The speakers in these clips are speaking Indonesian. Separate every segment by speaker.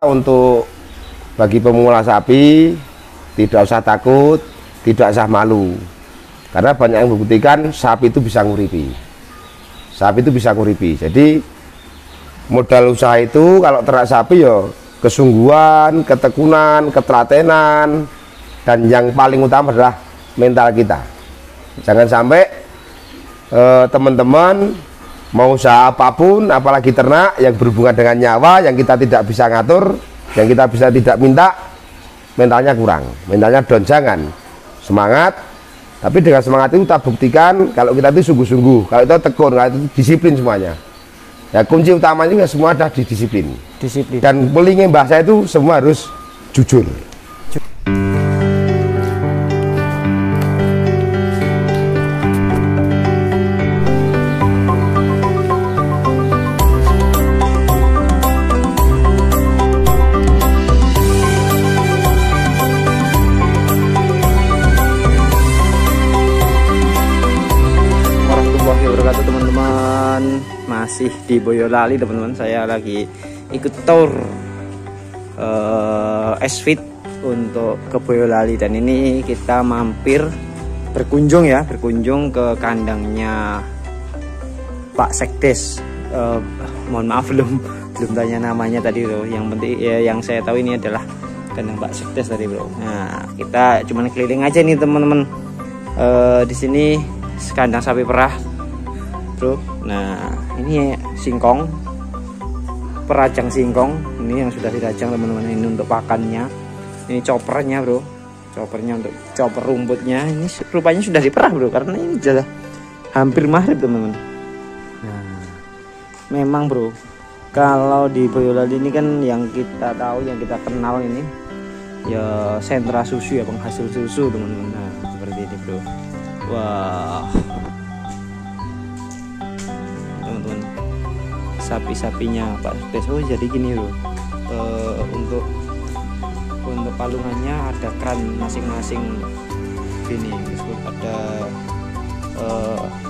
Speaker 1: Untuk bagi pemula sapi tidak usah takut, tidak usah malu, karena banyak yang membuktikan sapi itu bisa nguripi. Sapi itu bisa nguripi. Jadi modal usaha itu kalau ternak sapi ya kesungguhan, ketekunan, ketelatenan, dan yang paling utama adalah mental kita. Jangan sampai teman-teman mau usaha apapun, apalagi ternak yang berhubungan dengan nyawa, yang kita tidak bisa ngatur, yang kita bisa tidak minta, mentalnya kurang, mentalnya down. Jangan, semangat, tapi dengan semangat itu kita buktikan kalau kita itu sungguh-sungguh, kalau itu tekun, kalau itu disiplin semuanya. Ya kunci utamanya semua ada di disiplin. Dan pelingin bahasa itu semua harus jujur.
Speaker 2: Teman-teman, masih di Boyolali teman-teman. Saya lagi ikut tour Esfit untuk ke Boyolali, dan ini kita mampir berkunjung ke kandangnya Pak Sekdes. Mohon maaf belum tanya namanya tadi bro. Yang penting ya, yang saya tahu ini adalah kandang Pak Sekdes tadi bro. Nah kita cuman keliling aja nih teman-teman. Di sini kandang sapi perah bro. Nah ini singkong, perajang singkong ini yang sudah dirajang teman-teman. Ini untuk pakannya, ini choppernya bro, choppernya untuk chopper rumputnya. Ini rupanya sudah diperah bro, karena ini sudah hampir maghrib teman-teman. Nah memang bro, kalau di Boyolali ini kan yang kita tahu, yang kita kenal ini ya sentra susu ya, penghasil susu teman-teman. Nah seperti ini bro. Wah teman-teman, sapi-sapinya Pak Sekdes. Oh jadi gini loh, untuk palungannya ada keran masing-masing gini, disebut ada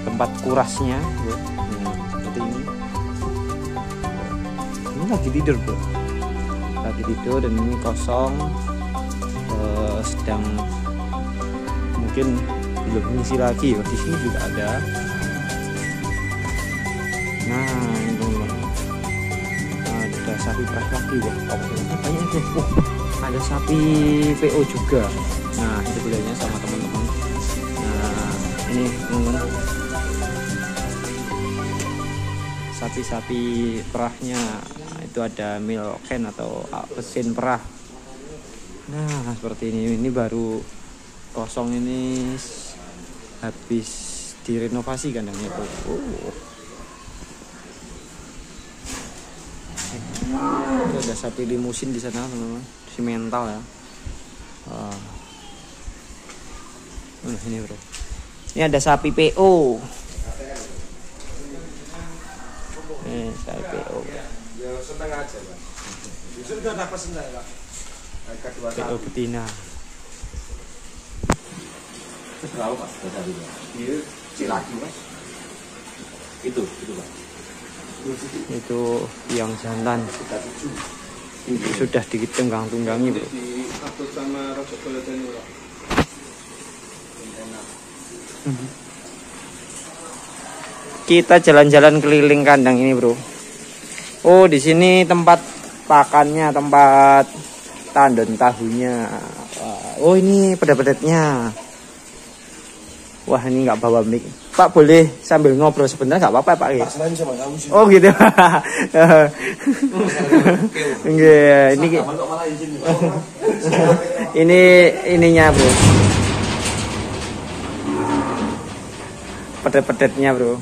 Speaker 2: tempat kurasnya bro. Nah, seperti ini lagi tidur bro, lagi tidur, dan ini kosong, sedang mungkin belum mengisi lagi. Di sini juga ada. Nah ini teman-teman, ada sapi perah lagi. Wah banyak tuh. Ada sapi PO juga. Nah itu bedanya sama teman-teman. Nah ini teman-teman, sapi-sapi perahnya itu ada milken atau mesin perah. Nah seperti ini baru kosong, ini habis direnovasi kandangnya tuh. Itu ada sapi limusin di sana teman-teman, si mental ya. Ini bro, ini ada sapi PO. Ini sapi PO.
Speaker 1: Ya seneng aja Pak. Justru udah dapat seneng Pak.
Speaker 2: PO betina.
Speaker 1: Berapa Pak? Ini cilaki Mas. Itu Pak.
Speaker 2: Itu yang jantan sudah ditunggang-tunggangi bro. Kita jalan-jalan keliling kandang ini bro. Oh di sini tempat pakannya, tempat tandon tahunya. Oh ini peda-pedetnya. Wah ini nggak bawa mic. Pak boleh sambil ngobrol sebentar nggak apa-apa Pak? Oh gitu. Ini ininya bro, pedet-pedetnya bro.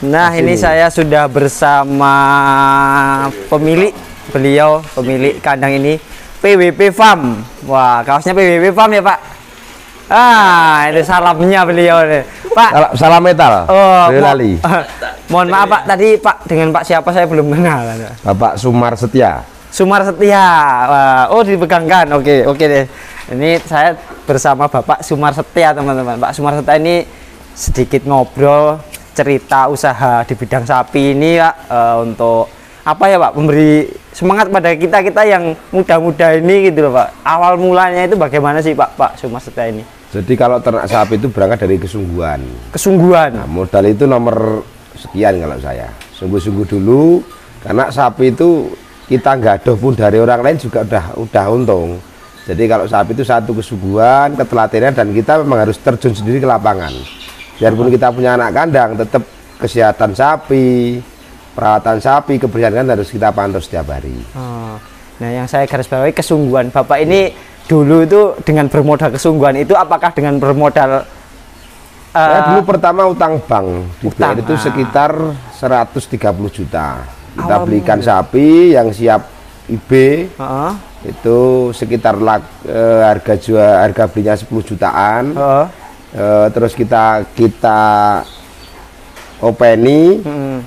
Speaker 2: Nah ini saya sudah bersama pemilik kandang ini, PWP Farm. Wah kaosnya PWP Farm ya Pak. Itu salamnya beliau nih Pak. Salam metal. Oh, Boyolali. Mohon maaf Pak, tadi Pak dengan Pak siapa saya belum kenal.
Speaker 1: Bapak Sumar Setia.
Speaker 2: Sumar Setia. Oh dipegangkan. Oke deh. Ini saya bersama Bapak Sumar Setia teman-teman. Pak Sumar Setia ini sedikit ngobrol, cerita usaha di bidang sapi ini Pak, untuk apa ya Pak, memberi semangat pada kita yang muda-muda ini gitu loh Pak. Awal mulanya itu bagaimana sih Pak Sumas Setia ini?
Speaker 1: Jadi kalau ternak sapi itu berangkat dari kesungguhan.
Speaker 2: Kesungguhan.
Speaker 1: Nah, modal itu nomor sekian kalau saya. Sungguh-sungguh dulu, karena sapi itu kita nggak ada pun dari orang lain juga udah untung. Jadi kalau sapi itu satu kesungguhan, ketelatenan, dan kita memang harus terjun sendiri ke lapangan. Biarpun kita punya anak kandang, tetap kesehatan sapi, perawatan sapi, kebersihan harus kita pantau setiap hari.
Speaker 2: Oh. Nah, yang saya garis bawahi kesungguhan. Bapak ini dulu itu dengan bermodal kesungguhan itu apakah dengan bermodal
Speaker 1: dulu pertama utang bank di BRI itu sekitar 130 juta. Kita belikan sapi yang siap IB. Itu sekitar harga belinya 10 jutaan. Terus kita openi,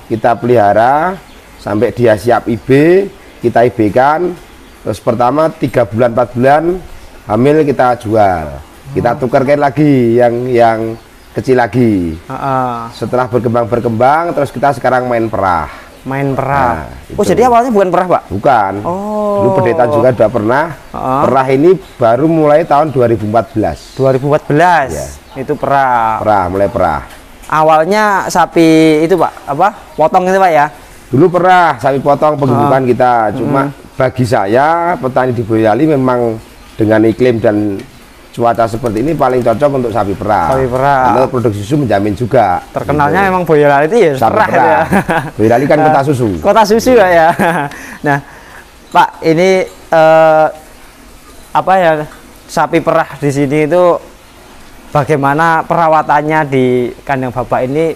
Speaker 1: kita pelihara sampai dia siap IB, kita IB-kan. Terus pertama 3 bulan 4 bulan hamil kita jual, kita tukarkan lagi yang kecil lagi. Setelah berkembang terus kita sekarang main perah. Nah,
Speaker 2: oh jadi awalnya bukan perah Pak?
Speaker 1: Bukan. Dulu pedetan juga udah pernah. Perah ini baru mulai tahun 2014.
Speaker 2: 2014 ya. Itu perah. Mulai perah. Awalnya sapi itu Pak, potong itu Pak ya?
Speaker 1: Dulu perah sapi potong penggemukan kita. Cuma bagi saya petani di Boyolali memang dengan iklim dan cuaca seperti ini paling cocok untuk sapi perah. Karena produksi susu menjamin juga.
Speaker 2: Terkenalnya memang Boyolali itu ya perah ya.
Speaker 1: Boyolali kan kota susu.
Speaker 2: Kota susu ya. Nah, Pak, ini sapi perah di sini itu bagaimana perawatannya di kandang Bapak ini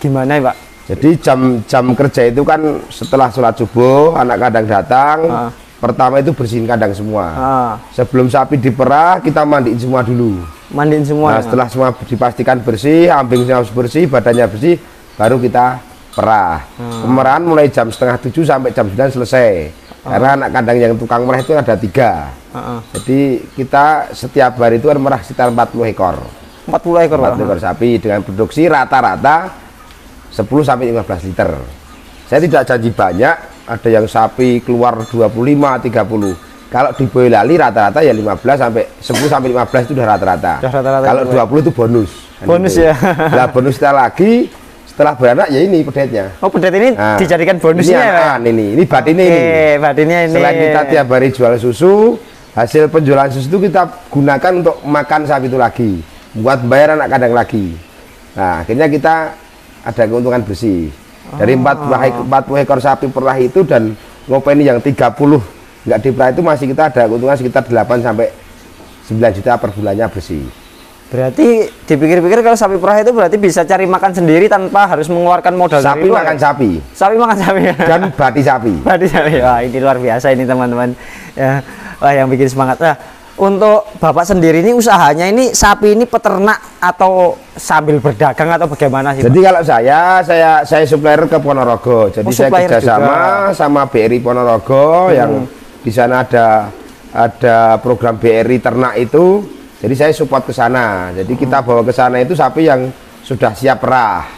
Speaker 2: gimana ya Pak?
Speaker 1: Jadi jam kerja itu kan setelah sholat subuh anak kandang datang. Pertama itu bersihin kandang semua. Sebelum sapi diperah kita mandiin semua dulu.
Speaker 2: Mandiin semua.
Speaker 1: Nah, setelah semua dipastikan bersih, ambingnya harus bersih, badannya bersih, baru kita perah. Pemerahan mulai jam 6:30 sampai jam 9 selesai. Karena anak kandang yang tukang merah itu ada 3. Jadi kita setiap hari itu merah sekitar 40 ekor.
Speaker 2: 40 ekor
Speaker 1: sapi dengan produksi rata-rata 10 sampai 15 liter. Saya tidak janji banyak. Ada yang sapi keluar 25, 30. Kalau di Boyolali rata-rata ya 15 sampai 10 sampai 15 itu udah rata-rata. Kalau 20 itu bonus.
Speaker 2: Bonus ya.
Speaker 1: Nah, bonus kita lagi setelah beranak ya ini pedetnya.
Speaker 2: Oh, pedet ini dijadikan bonusnya ya?
Speaker 1: Ini batinnya ini.
Speaker 2: Batinnya ini.
Speaker 1: Selain kita tiap hari jual susu, hasil penjualan susu itu kita gunakan untuk makan sapi itu lagi, buat bayar anak kandang lagi. Nah, akhirnya kita ada keuntungan bersih. Dari 40 ekor sapi perah itu dan ngopeni yang 30 nggak diperah itu masih kita ada keuntungan sekitar 8 sampai 9 juta per bulannya bersih.
Speaker 2: Berarti dipikir-pikir kalau sapi perah itu berarti bisa cari makan sendiri tanpa harus mengeluarkan modal.
Speaker 1: Sapi makan sapi.
Speaker 2: Sapi makan sapi.
Speaker 1: Dan bati sapi.
Speaker 2: Bati sapi. Wah, ini luar biasa ini teman-teman. Ya, wah yang bikin semangat. Nah, untuk Bapak sendiri ini usahanya ini sapi ini peternak atau sambil berdagang atau bagaimana sih?
Speaker 1: Jadi Pak? Kalau saya supplier ke Ponorogo. Jadi saya kerjasama sama BRI Ponorogo yang di sana ada program BRI ternak itu. Jadi saya support ke sana. Jadi kita bawa ke sana itu sapi yang sudah siap perah.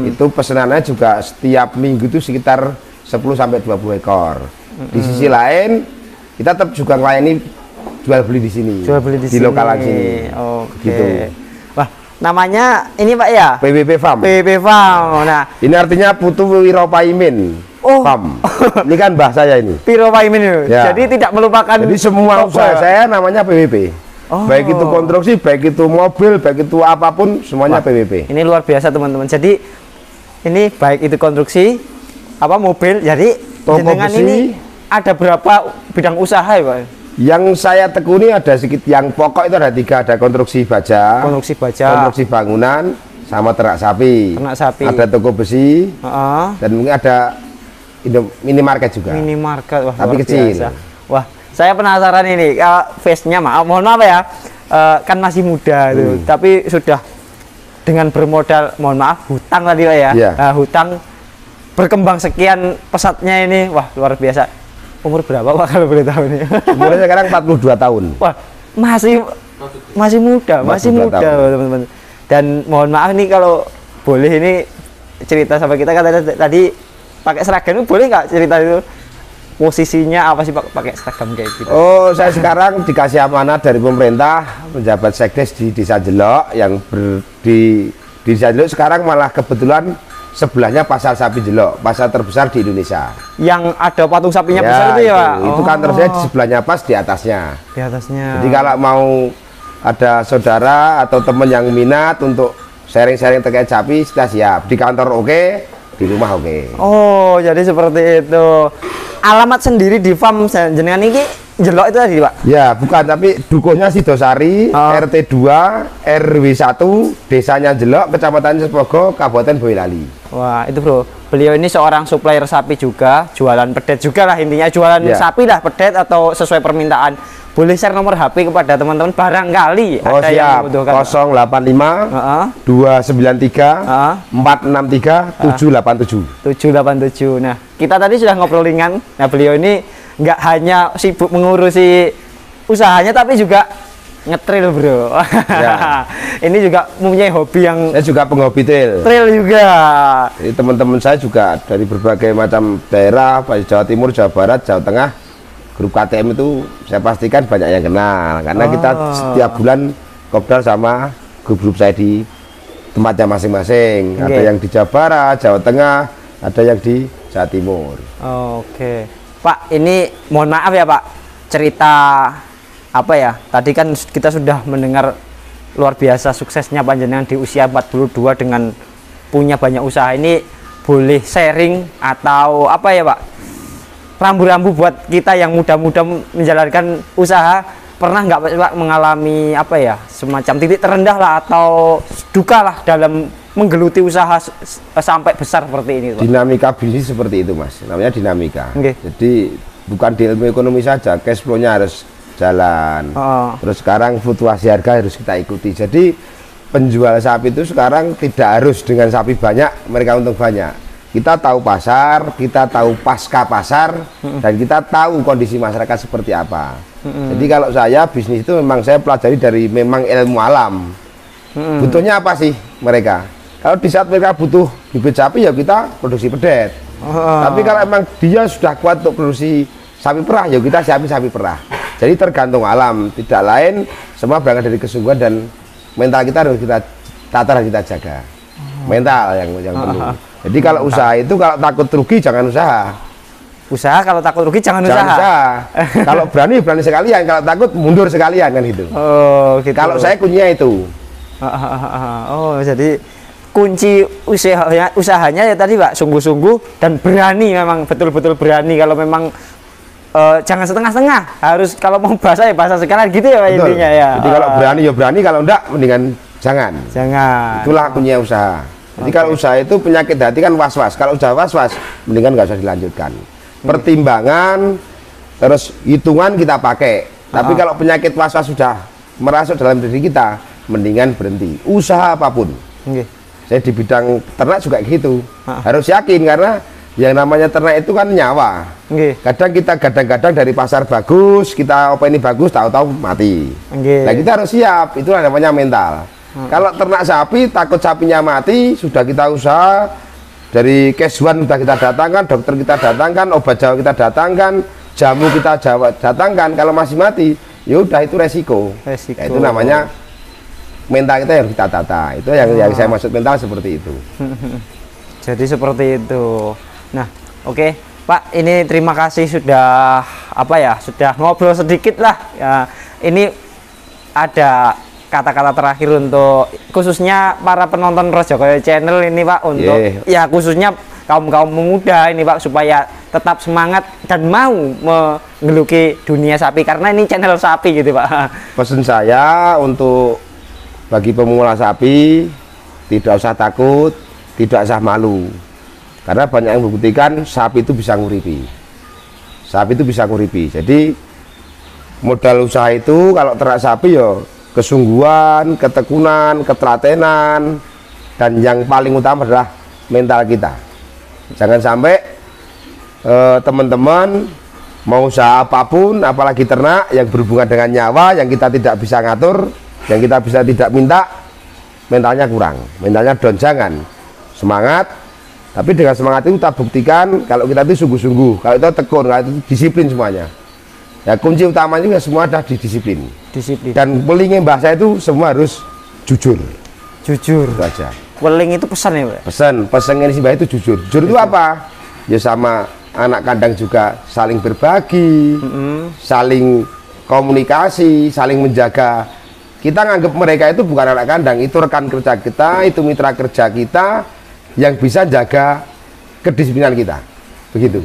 Speaker 1: Itu pesanannya juga setiap minggu itu sekitar 10 sampai 20 ekor. Di sisi lain kita tetap juga melayani jual beli di sini, di lokal sini. Gitu.
Speaker 2: Wah, namanya ini Pak ya?
Speaker 1: PWP Farm.
Speaker 2: PWP Farm. Nah,
Speaker 1: ini artinya Putu Wiro Paimin Farm. Ini kan bahasa saya ini.
Speaker 2: Wiro Paimin. Ya. Jadi tidak melupakan.
Speaker 1: Jadi semua usaha saya namanya PWP. Baik itu konstruksi, baik itu mobil, baik itu apapun, semuanya PWP.
Speaker 2: Ini luar biasa teman-teman. Jadi ini baik itu konstruksi, mobil. Jadi dengan ini ada berapa bidang usaha ya Pak?
Speaker 1: Yang saya tekuni ada sedikit, yang pokok itu ada 3, ada konstruksi baja, konstruksi bangunan, sama ternak sapi. Ada toko besi, dan mungkin ada minimarket juga.
Speaker 2: Minimarket, wah,
Speaker 1: tapi kecil.
Speaker 2: Biasa. Wah, saya penasaran ini, face-nya mohon maaf ya, kan masih muda tuh, tapi sudah dengan bermodal, mohon maaf, hutang tadi Pak ya, hutang berkembang sekian pesatnya ini, wah luar biasa. Umur berapa Pak kalau boleh tahu ini?
Speaker 1: Umurnya sekarang 42 tahun.
Speaker 2: Wah, masih muda teman-teman. Dan mohon maaf nih kalau boleh ini cerita sama kita, kan tadi pakai seragam itu boleh nggak cerita itu? posisinya apa sih Pak pakai seragam kayak gitu?
Speaker 1: Oh, saya sekarang dikasih amanah dari pemerintah menjabat sekdes di Desa Jelok yang di Desa Jelok sekarang malah kebetulan sebelahnya pasar sapi Jelok, pasar terbesar di Indonesia.
Speaker 2: Yang ada patung sapinya
Speaker 1: Ya,
Speaker 2: besar itu ya Pak?
Speaker 1: Itu kantor saya di sebelahnya pas di atasnya.
Speaker 2: Di atasnya.
Speaker 1: Jadi kalau mau ada saudara atau teman yang minat untuk sharing-sharing terkait sapi, sudah siap. Di kantor oke, di rumah oke.
Speaker 2: Oh, jadi seperti itu. Alamat sendiri di farm jenengan ini Jelok itu tadi Pak?
Speaker 1: Ya, bukan, tapi dukuhnya Sidosari, RT 2, RW 1, desanya Jelok, Kecamatan Sepogo, Kabupaten Boyolali.
Speaker 2: Wah, itu bro, beliau ini seorang supplier sapi juga, jualan pedet juga lah intinya, jualan sapi lah, pedet atau sesuai permintaan. Boleh share nomor HP kepada teman-teman barangkali ada yang membutuhkan.
Speaker 1: 085 293 463 787.
Speaker 2: 787. Nah, kita tadi sudah ngobrol ringan. Nah, beliau ini nggak hanya sibuk mengurusi usahanya tapi juga ngetrail bro. Ya. Ini juga mempunyai hobi yang
Speaker 1: saya juga penghobi trail
Speaker 2: juga.
Speaker 1: Jadi teman-teman saya juga dari berbagai macam daerah, baik Jawa Timur, Jawa Barat, Jawa Tengah, grup KTM itu saya pastikan banyak yang kenal karena kita setiap bulan kopdar sama grup-grup saya di tempatnya masing-masing. Ada yang di Jawa Barat, Jawa Tengah, ada yang di Jawa Timur.
Speaker 2: Oke. Pak, ini mohon maaf ya Pak, cerita apa ya, tadi kan kita sudah mendengar luar biasa suksesnya panjenengan di usia 42 dengan punya banyak usaha. Ini boleh sharing atau apa ya Pak, rambu-rambu buat kita yang muda-muda menjalankan usaha, pernah nggak Pak mengalami apa ya, semacam titik terendah lah atau duka lah dalam menggeluti usaha sampai besar seperti ini Pak?
Speaker 1: Dinamika bisnis seperti itu Mas, namanya dinamika. Jadi bukan di ilmu ekonomi saja, cash flow-nya harus jalan. Terus sekarang fluktuasi harga harus kita ikuti. Jadi penjual sapi itu sekarang tidak harus dengan sapi banyak mereka untung banyak. Kita tahu pasar, kita tahu pasca pasar, dan kita tahu kondisi masyarakat seperti apa. Jadi kalau saya bisnis itu memang saya pelajari dari memang ilmu alam. Butuhnya apa sih mereka? Kalau di saat mereka butuh bibit sapi ya kita produksi pedet. Tapi kalau memang dia sudah kuat untuk produksi sapi perah ya kita siapin sapi perah. Jadi tergantung alam, tidak lain semua berangkat dari kesungguhan dan mental kita harus kita tata dan kita jaga. Mental yang perlu. Jadi kalau usaha itu kalau takut rugi jangan usaha.
Speaker 2: Usaha kalau takut rugi jangan usaha.
Speaker 1: Kalau berani sekalian, kalau takut mundur sekalian kan gitu.
Speaker 2: Oh, gitu.
Speaker 1: Kalau saya kuncinya itu.
Speaker 2: Oh, jadi kunci usahanya ya tadi Pak, sungguh-sungguh dan berani, memang betul-betul berani. Kalau memang jangan setengah-setengah, harus kalau mau bahasa ya bahasa sekarang gitu ya Pak, intinya ya. Jadi
Speaker 1: kalau berani ya berani, kalau enggak mendingan jangan. Itulah kuncinya usaha. Jadi kalau usaha itu penyakit hati kan was-was. Kalau udah was-was mendingan nggak usah dilanjutkan. Pertimbangan terus hitungan kita pakai. Tapi kalau penyakit was-was sudah merasuk dalam diri kita, mendingan berhenti. Usaha apapun. Saya di bidang ternak juga gitu. Harus yakin karena yang namanya ternak itu kan nyawa. Kadang kita gadang-gadang dari pasar bagus, kita ini bagus, tahu-tahu mati. Nah kita harus siap, itulah namanya mental. Kalau ternak sapi, takut sapinya mati, sudah kita usaha, dari kesuan sudah kita datangkan, dokter kita datangkan, obat jawa kita datangkan, jamu kita datangkan, kalau masih mati, ya udah itu resiko. Ya, itu namanya mental kita yang kita tata. Itu yang saya maksud mental seperti itu.
Speaker 2: Jadi seperti itu. Nah, oke, Pak, ini terima kasih sudah sudah ngobrol sedikit lah. Ya, ini ada kata-kata terakhir untuk khususnya para penonton Rojokoyo Channel ini Pak, untuk ya khususnya kaum muda ini Pak, supaya tetap semangat dan mau menggeluki dunia sapi karena ini channel sapi gitu Pak.
Speaker 1: Pesan saya untuk bagi pemula sapi, tidak usah takut, tidak usah malu, karena banyak yang membuktikan sapi itu bisa nguripi. Sapi itu bisa nguripi. Jadi modal usaha itu kalau ternak sapi yo kesungguhan, ketekunan, ketelatenan, dan yang paling utama adalah mental kita. Jangan sampai teman-teman mau usaha apapun, apalagi ternak yang berhubungan dengan nyawa, yang kita tidak bisa ngatur, yang kita bisa tidak minta, mentalnya kurang, mentalnya down. Jangan, semangat, Tapi dengan semangat itu kita buktikan kalau kita itu sungguh-sungguh, kalau kita tekun, kalau itu disiplin semuanya. Ya kunci utamanya juga semua ada di disiplin.
Speaker 2: Disiplin.
Speaker 1: Dan pelingnya bahasa itu semua harus jujur.
Speaker 2: Jujur.
Speaker 1: Itu aja.
Speaker 2: Weling itu pesan ya, Pak?
Speaker 1: Pesan ini sih itu jujur. Jujur itu apa? Ya sama anak kandang juga saling berbagi, saling komunikasi, saling menjaga. Kita nganggap mereka itu bukan anak kandang, itu rekan kerja kita, itu mitra kerja kita yang bisa jaga kedisiplinan kita. Begitu.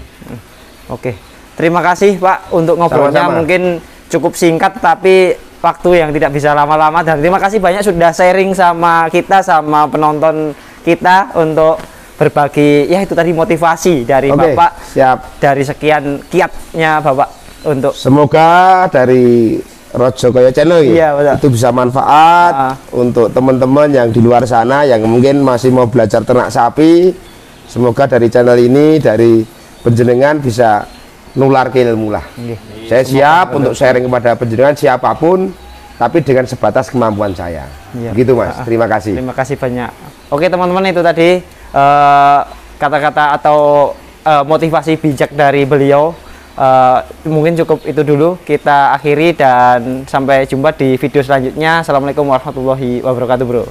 Speaker 2: Oke. Terima kasih Pak untuk ngobrolnya.
Speaker 1: Sama-sama.
Speaker 2: Mungkin cukup singkat tapi waktu yang tidak bisa lama-lama, dan terima kasih banyak sudah sharing sama kita, sama penonton kita untuk berbagi ya itu tadi motivasi dari Bapak.
Speaker 1: Siap.
Speaker 2: Dari sekian kiatnya Bapak untuk
Speaker 1: semoga dari Rojo Koyo Channel ya, itu bisa manfaat untuk teman-teman yang di luar sana yang mungkin masih mau belajar ternak sapi. Semoga dari channel ini, dari penjenengan bisa nular ke ilmu lah. Saya siap untuk sharing kepada penjenengan siapapun, tapi dengan sebatas kemampuan saya. Gitu Mas. Terima kasih.
Speaker 2: Terima kasih banyak. Oke teman-teman, itu tadi kata-kata atau motivasi bijak dari beliau. Mungkin cukup itu dulu, kita akhiri dan sampai jumpa di video selanjutnya. Assalamualaikum warahmatullahi wabarakatuh, bro.